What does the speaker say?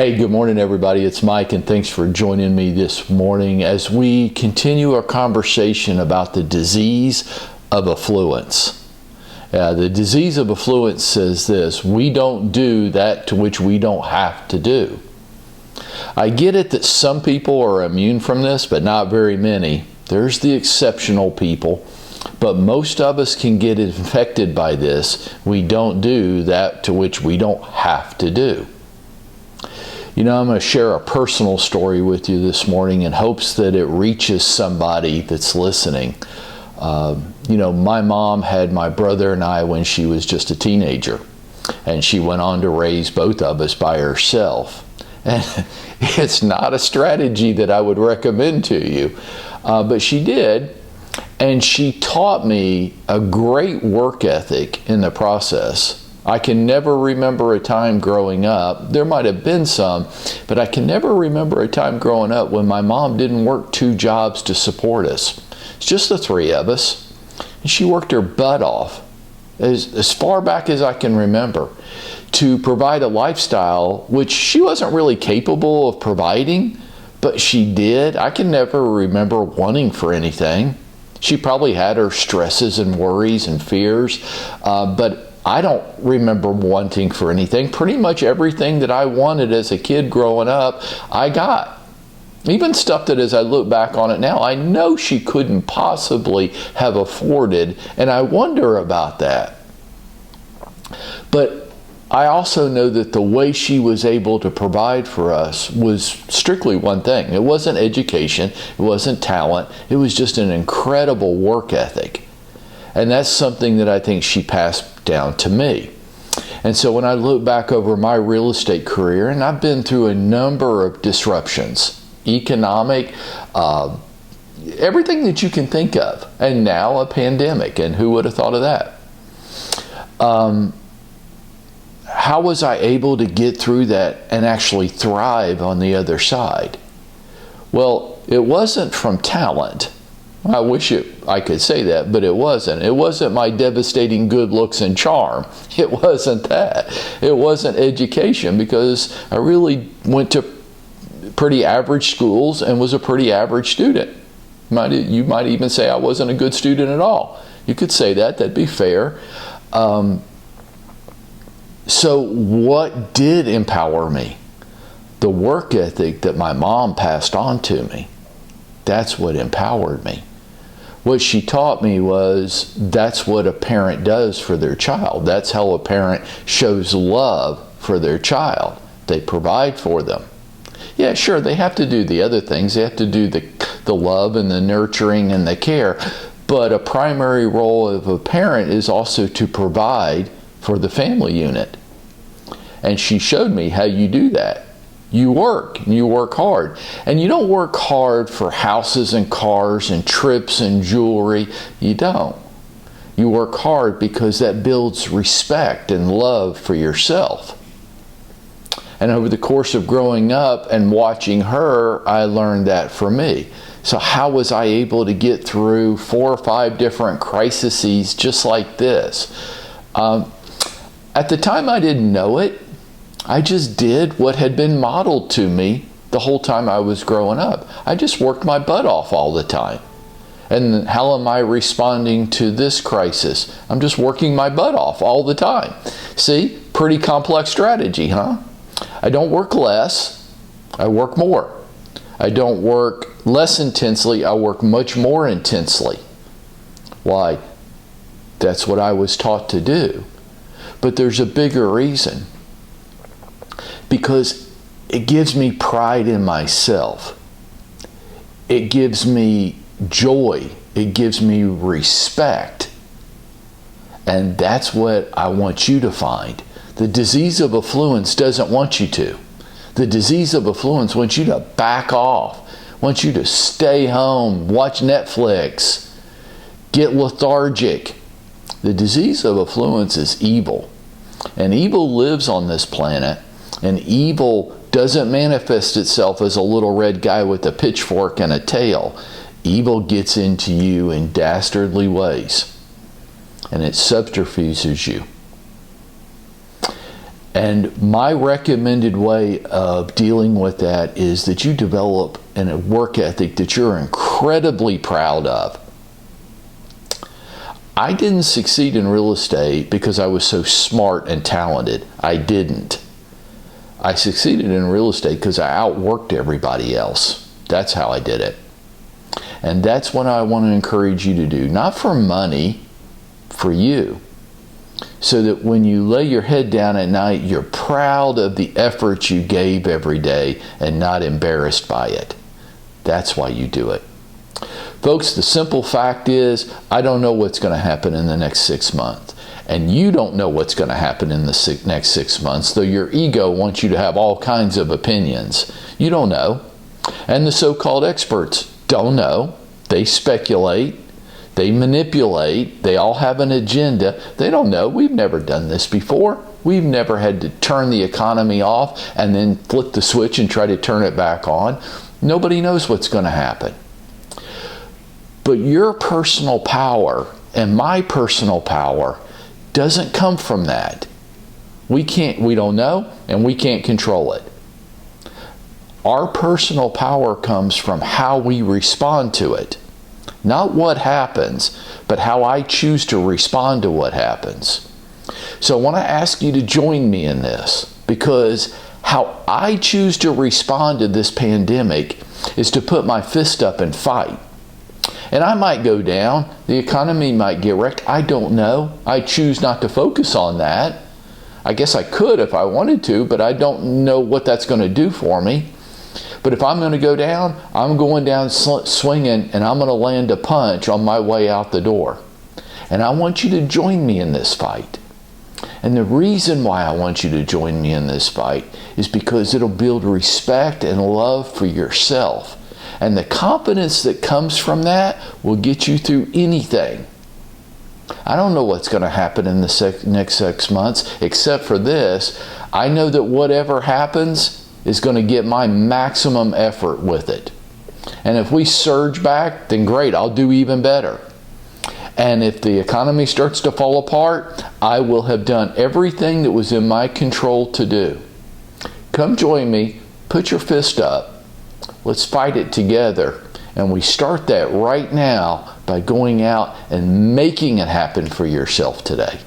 Hey, good morning, everybody. It's Mike, and thanks for joining me this morning as we continue our conversation about the disease of affluence. The disease of affluence says this: we don't do that to which we don't have to do. I get it that some people are immune from this, but not very many. There's the exceptional people, but most of us can get infected by this. We don't do that to which we don't have to do. You know, I'm going to share a personal story with you this morning in hopes that it reaches somebody that's listening. My mom had my brother and I when she was just a teenager, and she went on to raise both of us by herself. And it's not a strategy that I would recommend to you, but she did, and she taught me a great work ethic in the process. I can never remember a time growing up, there might have been some, but I can never remember a time growing up when my mom didn't work 2 jobs to support us. It's just the 3 of us. And she worked her butt off, as far back as I can remember, to provide a lifestyle which she wasn't really capable of providing, but she did. I can never remember wanting for anything. She probably had her stresses and worries and fears, but I don't remember wanting for anything. Pretty much everything that I wanted as a kid growing up, I got. Even stuff that as I look back on it now, I know she couldn't possibly have afforded, and I wonder about that. But I also know that the way she was able to provide for us was strictly one thing. It wasn't education, it wasn't talent, it was just an incredible work ethic. And that's something that I think she passed down to me. And so when I look back over my real estate career, and I've been through a number of disruptions, economic, everything that you can think of, and now a pandemic, and who would have thought of that? How was I able to get through that and actually thrive on the other side? Well, it wasn't from talent. I wish I could say that, but it wasn't. It wasn't my devastating good looks and charm. It wasn't that. It wasn't education, because I really went to pretty average schools and was a pretty average student. You might even say I wasn't a good student at all. You could say that. That'd be fair. So what did empower me? The work ethic that my mom passed on to me. That's what empowered me. What she taught me was that's what a parent does for their child. That's how a parent shows love for their child. They provide for them. Yeah, sure, they have to do the other things. They have to do the love and the nurturing and the care. But a primary role of a parent is also to provide for the family unit. And she showed me how you do that. You work, and you work hard. And you don't work hard for houses and cars and trips and jewelry. You don't. You work hard because that builds respect and love for yourself. And over the course of growing up and watching her, I learned that for me. So how was I able to get through 4 or 5 different crises just like this? At the time, I didn't know it. I just did what had been modeled to me the whole time I was growing up. I just worked my butt off all the time. And how am I responding to this crisis? I'm just working my butt off all the time. See, pretty complex strategy, huh? I don't work less, I work more. I don't work less intensely, I work much more intensely. Why? That's what I was taught to do. But there's a bigger reason. Because it gives me pride in myself. It gives me joy. It gives me respect. And that's what I want you to find. The disease of affluence doesn't want you to. The disease of affluence wants you to back off, wants you to stay home, watch Netflix, get lethargic. The disease of affluence is evil. And evil lives on this planet. And evil doesn't manifest itself as a little red guy with a pitchfork and a tail. Evil gets into you in dastardly ways. And it subterfuges you. And my recommended way of dealing with that is that you develop a work ethic that you're incredibly proud of. I didn't succeed in real estate because I was so smart and talented. I didn't. I succeeded in real estate because I outworked everybody else. That's how I did it. And that's what I want to encourage you to do. Not for money, for you. So that when you lay your head down at night, you're proud of the effort you gave every day and not embarrassed by it. That's why you do it. Folks, the simple fact is, I don't know what's going to happen in the next 6 months. And you don't know what's going to happen in the next 6 months, though your ego wants you to have all kinds of opinions. You don't know. And the so-called experts don't know. They speculate. They manipulate. They all have an agenda. They don't know. We've never done this before. We've never had to turn the economy off and then flip the switch and try to turn it back on. Nobody knows what's going to happen. But your personal power and my personal power doesn't come from that. We don't know, and we can't control it. Our personal power comes from how we respond to it. Not what happens, but how I choose to respond to what happens. So I want to ask you to join me in this, because how I choose to respond to this pandemic is to put my fist up and fight. And I might go down. The economy might get wrecked. I don't know. I choose not to focus on that. I guess I could if I wanted to, but I don't know what that's going to do for me. But if I'm going to go down, I'm going down swinging, and I'm going to land a punch on my way out the door. And I want you to join me in this fight. And the reason why I want you to join me in this fight is because it'll build respect and love for yourself. And the confidence that comes from that will get you through anything. I don't know what's going to happen in the next 6 months, except for this. I know that whatever happens is going to get my maximum effort with it. And if we surge back, then great, I'll do even better. And if the economy starts to fall apart, I will have done everything that was in my control to do. Come join me, put your fist up. Let's fight it together. And we start that right now by going out and making it happen for yourself today.